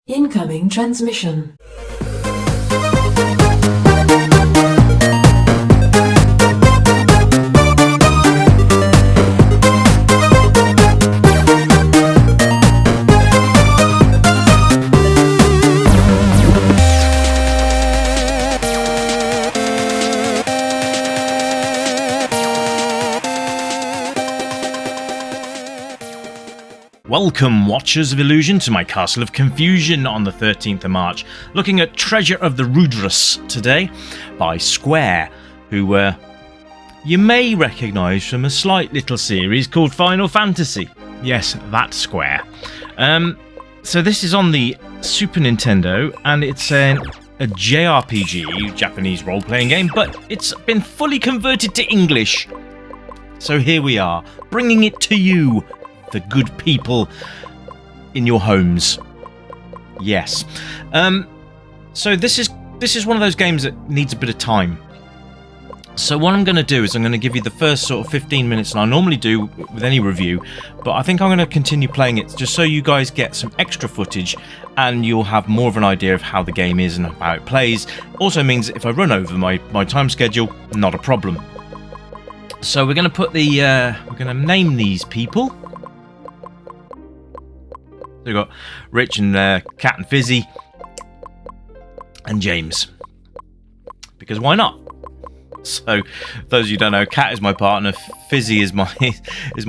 Incoming transmission. Welcome, Watchers of Illusion, to my Castle of Confusion on the 13th of March, looking at Treasure of the Rudras today by Square, who you may recognise from a slight little series called Final Fantasy. Yes, that's Square. So this is on the Super Nintendo, and it's a JRPG, Japanese role-playing game, but it's been fully converted to English. So here we are, bringing it to you, the good people in your homes. Yes. So this is one of those games that needs a bit of time. So what I'm going to do is I'm going to give you the first sort of 15 minutes, and I normally do with any review, but I think I'm going to continue playing it just so you guys get some extra footage and you'll have more of an idea of how the game is and how it plays. Also means that if I run over my time schedule, not a problem. So we're going to put the we're going to name these people. So we've got Rich and Cat and Fizzy and James, because why not? So, for those of you who don't know, Cat is my partner, Fizzy is my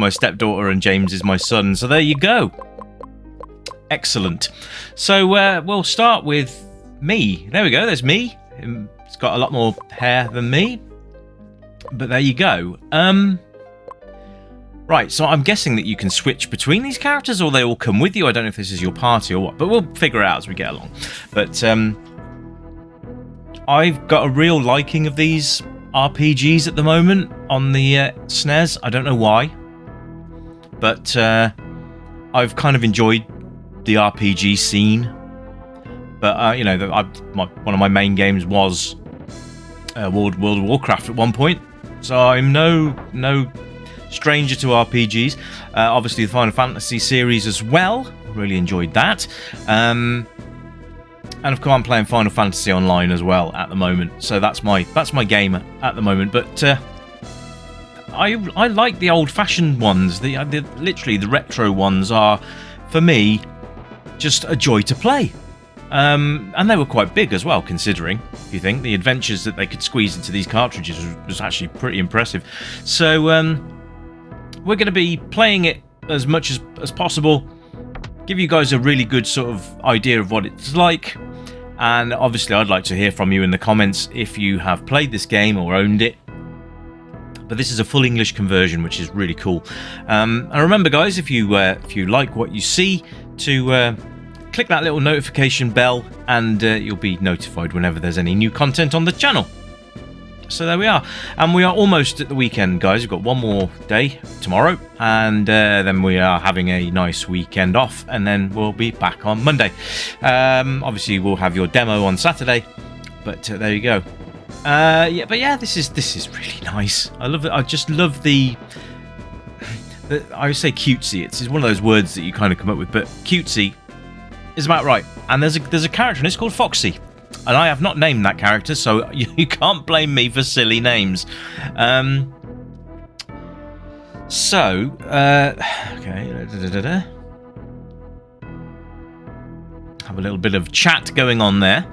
stepdaughter, and James is my son. So there you go. Excellent. So we'll start with me. There we go. There's me. It's got a lot more hair than me, but there you go. Right, so I'm guessing that you can switch between these characters, or they all come with you. I don't know if this is your party or what, but we'll figure it out as we get along. But I've got a real liking of these RPGs at the moment on the SNES. I don't know why, but I've kind of enjoyed the RPG scene. But you know, one of my main games was World of Warcraft at one point, so I'm no stranger to RPGs. Obviously the Final Fantasy series as well, really enjoyed that. And of course I'm playing Final Fantasy Online as well at the moment, so that's my game at the moment. But I like the old-fashioned ones. Literally the retro ones are, for me, just a joy to play. And they were quite big as well, considering, if you think, the adventures that they could squeeze into these cartridges was actually pretty impressive. So we're going to be playing it as much as possible, give you guys a really good sort of idea of what it's like, and obviously I'd like to hear from you in the comments if you have played this game or owned it. But this is a full English conversion, which is really cool. And remember, guys, if you like what you see, to click that little notification bell, and you'll be notified whenever there's any new content on the channel. So there we are, and we are almost at the weekend, guys. We've got one more day tomorrow, and then we are having a nice weekend off, and then we'll be back on Monday. Obviously we'll have your demo on Saturday, but there you go. This is really nice. I love it. I just love the I would say cutesy. It's one of those words that you kind of come up with, but cutesy is about right. And there's a character in it's called Foxy. And I have not named that character, so you can't blame me for silly names. Okay. Have a little bit of chat going on there.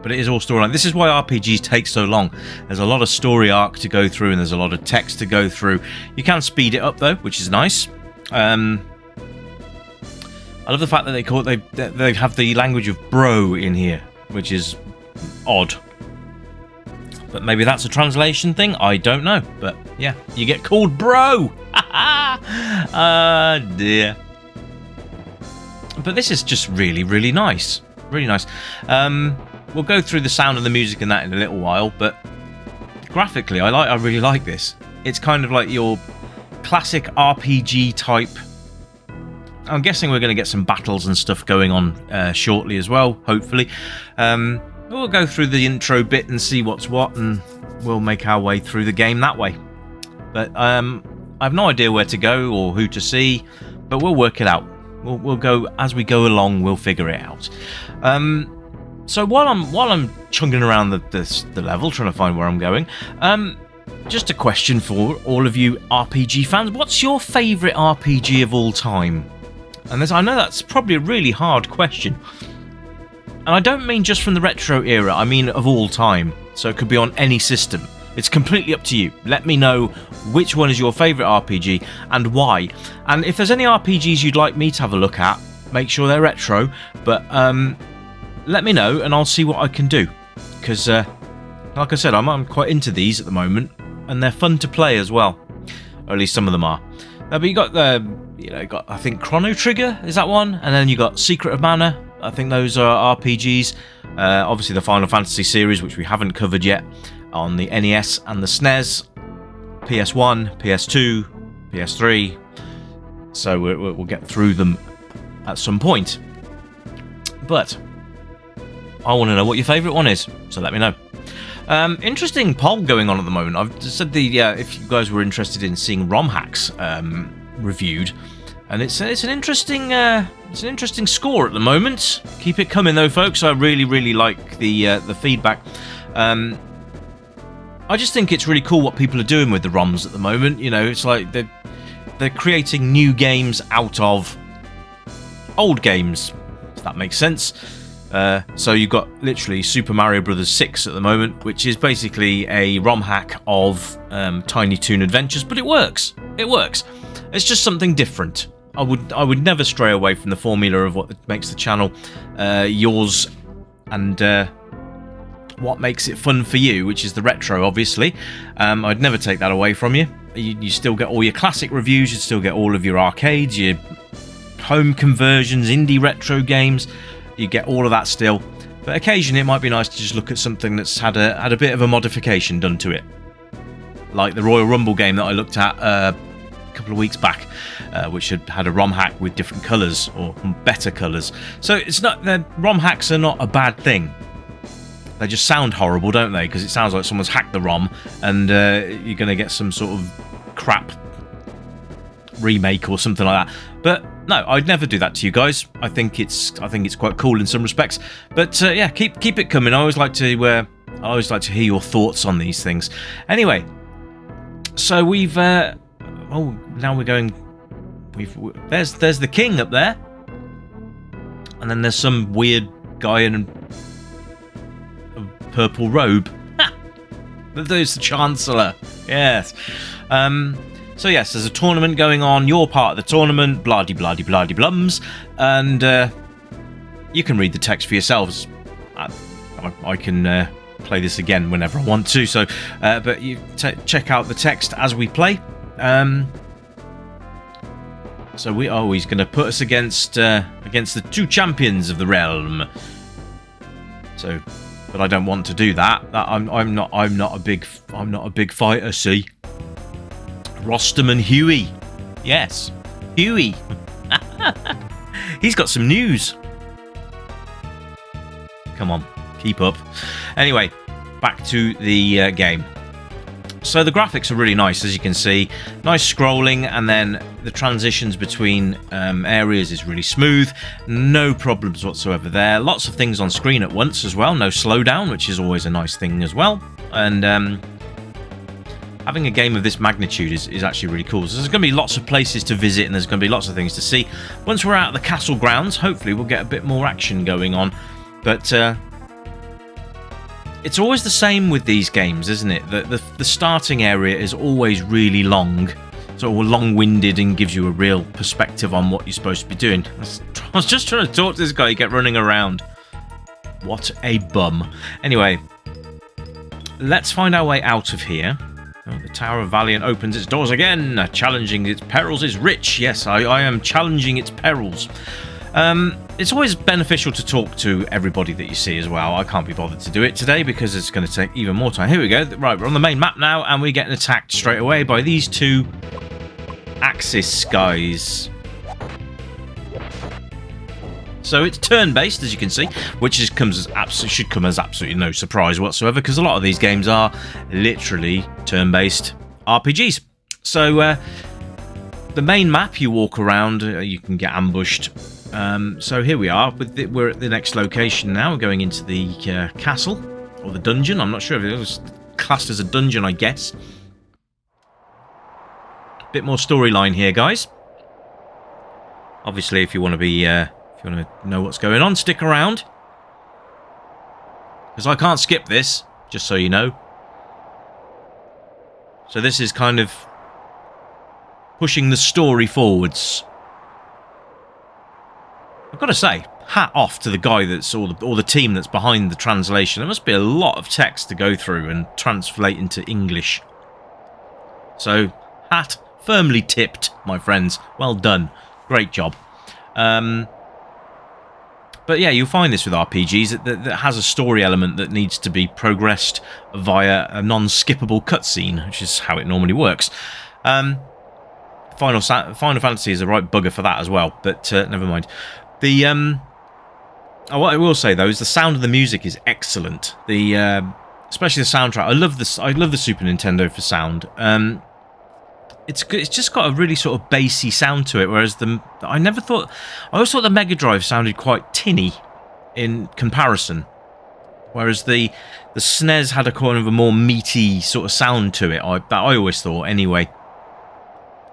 But it is all storyline. This is why RPGs take so long. There's a lot of story arc to go through, and there's a lot of text to go through. You can speed it up, though, which is nice. I love the fact that they have the language of bro in here, which is odd. But maybe that's a translation thing, I don't know. But yeah, you get called bro! Ah, dear. But this is just really, really nice. Really nice. We'll go through the sound and the music and that in a little while, but graphically, I really like this. It's kind of like your classic RPG type. I'm guessing we're going to get some battles and stuff going on shortly as well, hopefully. We'll go through the intro bit and see what's what, and we'll make our way through the game that way. But I have no idea where to go or who to see, but we'll work it out. We'll go as we go along. We'll figure it out. So while I'm chunking around the level, trying to find where I'm going, just a question for all of you RPG fans: what's your favourite RPG of all time? And I know that's probably a really hard question, and I don't mean just from the retro era. I mean of all time. So it could be on any system. It's completely up to you. Let me know which one is your favourite RPG and why. And if there's any RPGs you'd like me to have a look at, make sure they're retro. But let me know and I'll see what I can do. Because, like I said, I'm quite into these at the moment, and they're fun to play as well. Or at least some of them are. But you got got, I think, Chrono Trigger, is that one? And then you got Secret of Mana. I think those are RPGs. Obviously the Final Fantasy series, which we haven't covered yet, on the NES and the SNES, PS1, PS2, PS3. So we'll get through them at some point. But I want to know what your favourite one is, so let me know. Interesting poll going on at the moment. I've said if you guys were interested in seeing ROM hacks reviewed, and it's an interesting score at the moment. Keep it coming though, folks. I really like the feedback. I just think it's really cool what people are doing with the ROMs at the moment. You know, it's like they're creating new games out of old games, if that makes sense. So you've got literally Super Mario Bros. 6 at the moment, which is basically a ROM hack of Tiny Toon Adventures, but it works. It works. It's just something different. I would never stray away from the formula of what makes the channel yours, and what makes it fun for you, which is the retro, obviously. I'd never take that away from you. You still get all your classic reviews, you still get all of your arcades, your home conversions, indie retro games. You get all of that still. But occasionally it might be nice to just look at something that's had a bit of a modification done to it. Like the Royal Rumble game that I looked at a couple of weeks back, which had a ROM hack with different colours, or better colours. So it's not, the ROM hacks are not a bad thing. They just sound horrible, don't they? Because it sounds like someone's hacked the ROM, and you're going to get some sort of crap remake or something like that. But no, I'd never do that to you guys. I think it's quite cool in some respects. But yeah, keep it coming. I always like to hear your thoughts on these things. Anyway, so we've now we're going. There's the king up there, and then there's some weird guy in purple robe. There's the Chancellor. Yes. So yes, there's a tournament going on. You're part of the tournament. Blah de blah de blah de blums, and you can read the text for yourselves. I can play this again whenever I want to. So, but you check out the text as we play. So he's going to put us against the two champions of the realm. So. But I don't want to do that. I'm not a big fighter. See, Rostam and Huey. Yes, Huey. He's got some news. Come on, keep up. Anyway, back to the game. So the graphics are really nice, as you can see. Nice scrolling, and then the transitions between areas is really smooth. No problems whatsoever there. Lots of things on screen at once as well. No slowdown, which is always a nice thing as well. And having a game of this magnitude is actually really cool. So there's going to be lots of places to visit, and there's going to be lots of things to see. Once we're out of the castle grounds, hopefully we'll get a bit more action going on. But it's always the same with these games, isn't it? The starting area is always really long, sort of long-winded, and gives you a real perspective on what you're supposed to be doing. I was just trying to talk to this guy, he kept running around. What a bum. Anyway, let's find our way out of here. Oh, the Tower of Valiant opens its doors again. Challenging its perils is rich. Yes, I am challenging its perils. It's always beneficial to talk to everybody that you see as well. I can't be bothered to do it today because it's going to take even more time. Here we go. Right, we're on the main map now, and we're getting attacked straight away by these two Axis guys. So it's turn-based, as you can see, which should come as absolutely no surprise whatsoever, because a lot of these games are literally turn-based RPGs. So the main map, you walk around, you can get ambushed. So here we are. We're at the next location now. We're going into the castle, or the dungeon. I'm not sure if it was classed as a dungeon, I guess. Bit more storyline here, guys. Obviously, if you want to be, if you want to know what's going on, stick around. Because I can't skip this, just so you know. So this is kind of pushing the story forwards. I've got to say, hat off to the guy that's, or the team that's behind the translation. There must be a lot of text to go through and translate into English. So, hat firmly tipped, my friends. Well done. Great job. But yeah, you'll find this with RPGs that has a story element that needs to be progressed via a non-skippable cutscene, which is how it normally works. Final Fantasy is the right bugger for that as well, but never mind. What I will say though is the sound of the music is excellent. Especially the soundtrack. I love the Super Nintendo for sound. It's just got a really sort of bassy sound to it, whereas I always thought the Mega Drive sounded quite tinny in comparison, whereas the SNES had a kind of a more meaty sort of sound to it. I always thought anyway.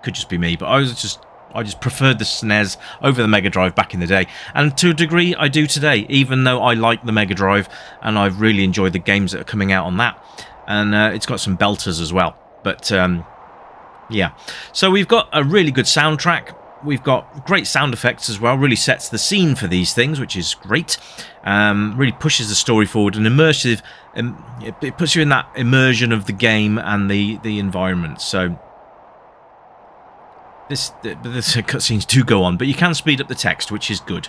Could just be me, but I just preferred the SNES over the Mega Drive back in the day, and to a degree I do today, even though I like the Mega Drive and I've really enjoyed the games that are coming out on that, and it's got some belters as well. But yeah, so we've got a really good soundtrack. We've got great sound effects as well. Really sets the scene for these things, which is great. Really pushes the story forward and immersive. It puts you in that immersion of the game and the environment. So the cutscenes do go on, but you can speed up the text, which is good.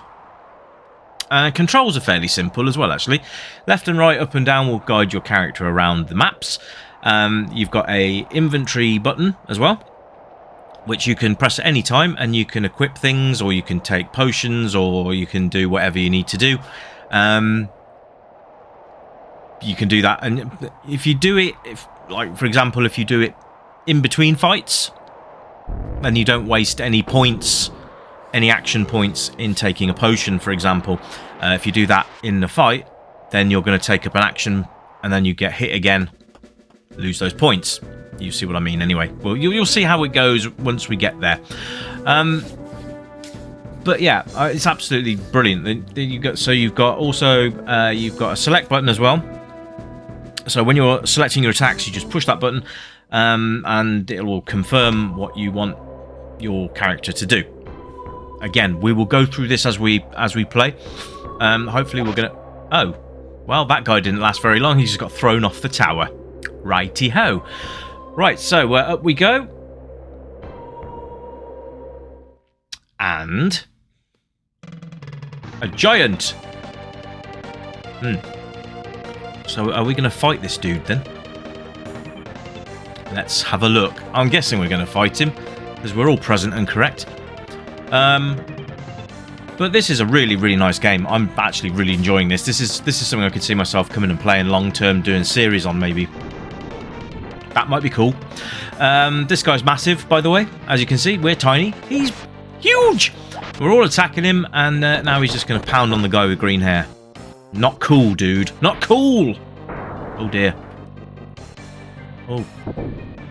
Controls are fairly simple as well, actually. Left and right, up and down will guide your character around the maps. You've got a inventory button as well, which you can press at any time, and you can equip things, or you can take potions, or you can do whatever you need to do. You can do that, and if you do it, like for example, if you do it in between fights, then you don't waste any points, any action points in taking a potion, for example. If you do that in the fight, then you're going to take up an action, and then you get hit again, lose those points. You see what I mean anyway. Well, you'll see how it goes once we get there. But yeah, it's absolutely brilliant. You've got a select button as well. So when you're selecting your attacks, you just push that button, and it will confirm what you want your character to do. Again, we will go through this as we play. Hopefully we're gonna... Oh, well, that guy didn't last very long. He just got thrown off the tower. Righty-ho. Right, so up we go. And... a giant! So are we going to fight this dude then? Let's have a look. I'm guessing we're going to fight him, because we're all present and correct. But this is a really, really nice game. I'm actually really enjoying this. This is something I could see myself coming and playing long term, doing a series on maybe. That might be cool. This guy's massive, by the way. As you can see, we're tiny. He's huge! We're all attacking him, and now he's just going to pound on the guy with green hair. Not cool, dude. Not cool! Oh, dear. Oh.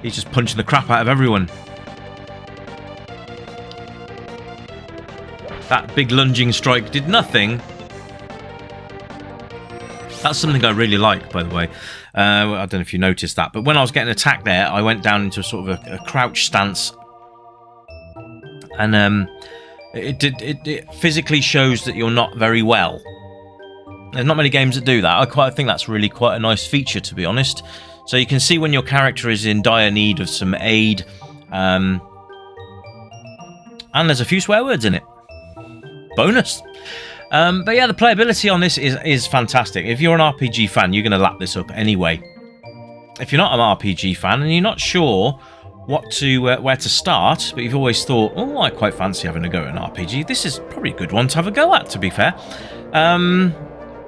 He's just punching the crap out of everyone. That big lunging strike did nothing. That's something I really like, by the way. I don't know if you noticed that, but when I was getting attacked there, I went down into sort of a crouch stance, and it physically shows that you're not very well. There's not many games that do that. I think that's really quite a nice feature, to be honest. So you can see when your character is in dire need of some aid, and there's a few swear words in it. Bonus. But yeah, the playability on this is fantastic. If you're an RPG fan, you're going to lap this up anyway. If you're not an RPG fan and you're not sure where to start, but you've always thought, oh, I quite fancy having a go at an RPG, this is probably a good one to have a go at, to be fair.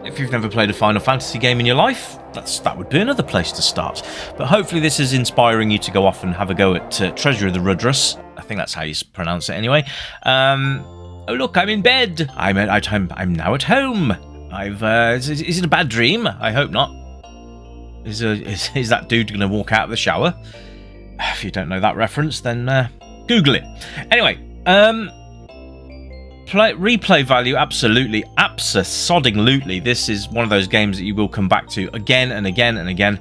If you've never played a Final Fantasy game in your life, that would be another place to start. But hopefully this is inspiring you to go off and have a go at Treasure of the Rudras, think that's how you pronounce it anyway. Oh look, I'm in bed. I'm now at home. Is it a bad dream? I hope not. Is that dude going to walk out of the shower? If you don't know that reference, then Google it. Anyway, replay value, absolutely, abso-sodding-lutely. This is one of those games that you will come back to again and again and again.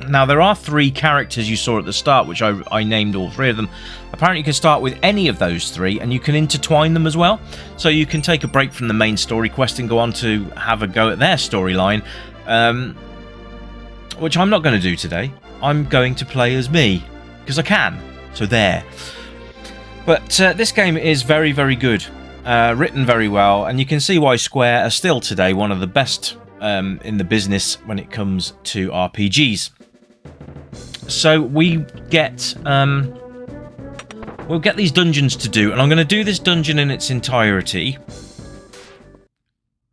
Now, there are 3 characters you saw at the start, which I named all 3 of them. Apparently, you can start with any of those 3, and you can intertwine them as well. So you can take a break from the main story quest and go on to have a go at their storyline, which I'm not going to do today. I'm going to play as me, because I can. So there. But this game is very, very good. Written very well, and you can see why Square are still today one of the best in the business when it comes to RPGs. So we get we'll get these dungeons to do, and I'm going to do this dungeon in its entirety,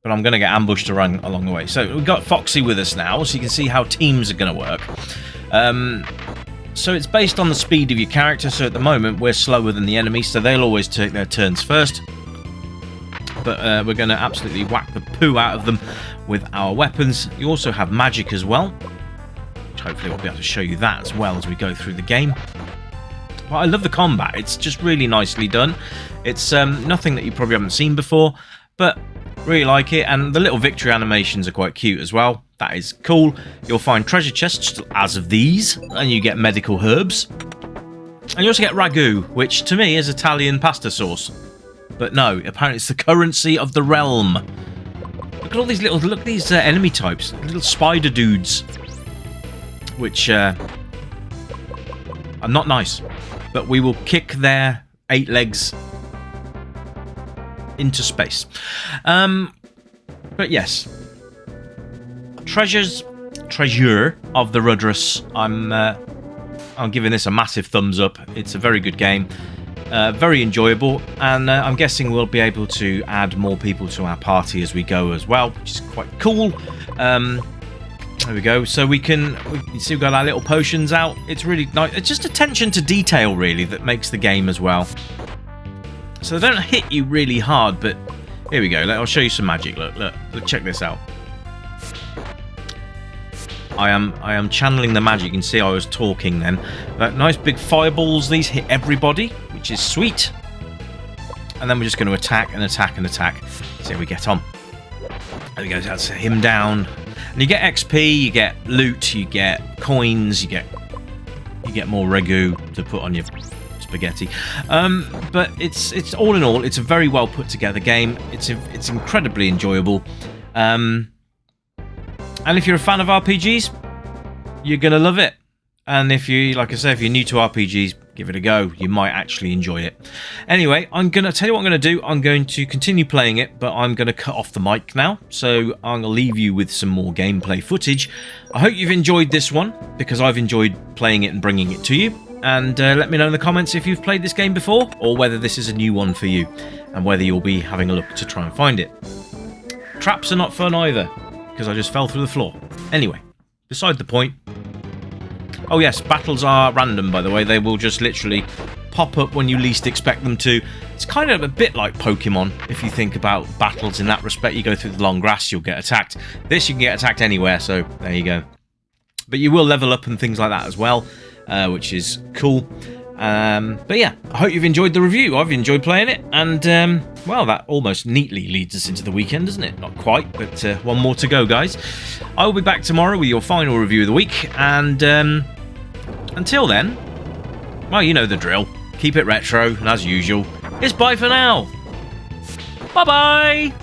but I'm going to get ambushed along the way. So we've got Foxy with us now, so you can see how teams are going to work. So it's based on the speed of your character. So at the moment we're slower than the enemy, so they'll always take their turns first. But we're going to absolutely whack the poo out of them with our weapons. You also have magic as well, which hopefully we'll be able to show you that as well as we go through the game. But I love the combat. It's just really nicely done. It's nothing that you probably haven't seen before, but really like it. And the little victory animations are quite cute as well. That is cool. You'll find treasure chests as of these, and you get medical herbs. And you also get ragu, which to me is Italian pasta sauce. But no, apparently it's the currency of the realm. Look at all these look at these enemy types, little spider dudes, which are not nice. But we will kick their 8 legs into space. But yes, treasure of the Rudras. I'm giving this a massive thumbs up. It's a very good game. Very enjoyable, and I'm guessing we'll be able to add more people to our party as we go as well, which is quite cool. There we go. So we can see we've got our little potions out. It's really nice. It's just attention to detail really that makes the game as well. So they don't hit you really hard, but here we go. I'll show you some magic. Look, check this out. I am channeling the magic. You can see I was talking then. Nice big fireballs. These hit everybody, which is sweet. And then we're just going to attack and attack and attack. See how we get on. There we go. That's him down. And you get XP, you get loot, you get coins, you get more ragu to put on your spaghetti. But it's all in all, it's a very well put together game. It's incredibly enjoyable. And if you're a fan of RPGs, you're going to love it. And if you, like I say, if you're new to RPGs, give it a go. You might actually enjoy it. Anyway, I'm going to tell you what I'm going to do. I'm going to continue playing it, but I'm going to cut off the mic now. So I'm going to leave you with some more gameplay footage. I hope you've enjoyed this one, because I've enjoyed playing it and bringing it to you. And let me know in the comments if you've played this game before, or whether this is a new one for you, and whether you'll be having a look to try and find it. Traps are not fun either, because I just fell through the floor. Anyway, beside the point. Oh yes, battles are random, by the way. They will just literally pop up when you least expect them to. It's kind of a bit like Pokemon, if you think about battles in that respect. You go through the long grass, you'll get attacked. This, you can get attacked anywhere, so there you go. But you will level up and things like that as well, which is cool. But yeah, I hope you've enjoyed the review. I've enjoyed playing it, and well, that almost neatly leads us into the weekend, doesn't it? Not quite, but one more to go, guys. I will be back tomorrow with your final review of the week, and until then, well, you know the drill. Keep it retro, and as usual, it's bye for now. Bye-bye!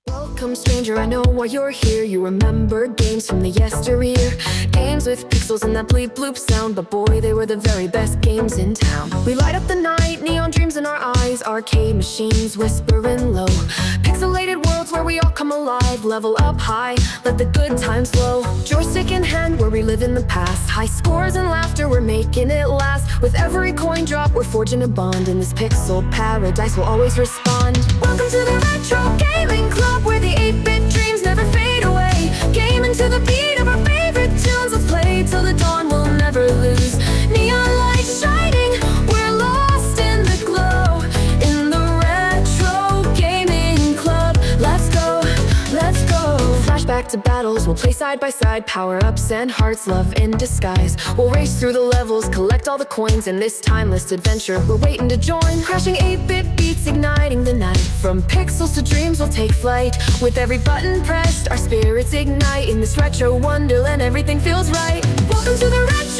Welcome stranger, I know why you're here. You remember games from the yesteryear, games with pixels and that bleep bloop sound, but boy, they were the very best games in town. We light up the night, neon dreams in our eyes, arcade machines whispering low, pixelated worlds where we all come alive, level up high, let the good times flow. Joystick in hand, where we live in the past, high scores and laughter, we're making it last. With every coin drop, we're forging a bond, in this pixel paradise we'll always respond. Welcome to the Retro Gaming Club, where the 8-bit dreams never fade away. Gaming to the beat of our favorite tunes, let's play till the dawn, we'll never lose. Neon lights shining, we're lost in the glow, in the Retro Gaming Club. Let's go, let's go. Flashback to battles, we'll play side by side, power-ups and hearts, love in disguise. We'll race through the levels, collect all the coins, in this timeless adventure we're waiting to join. Crashing 8-bit beats, igniting the night, from pixels to dreams we'll take flight. With every button pressed, our spirits ignite, in this retro wonderland everything feels right. Welcome to the Retro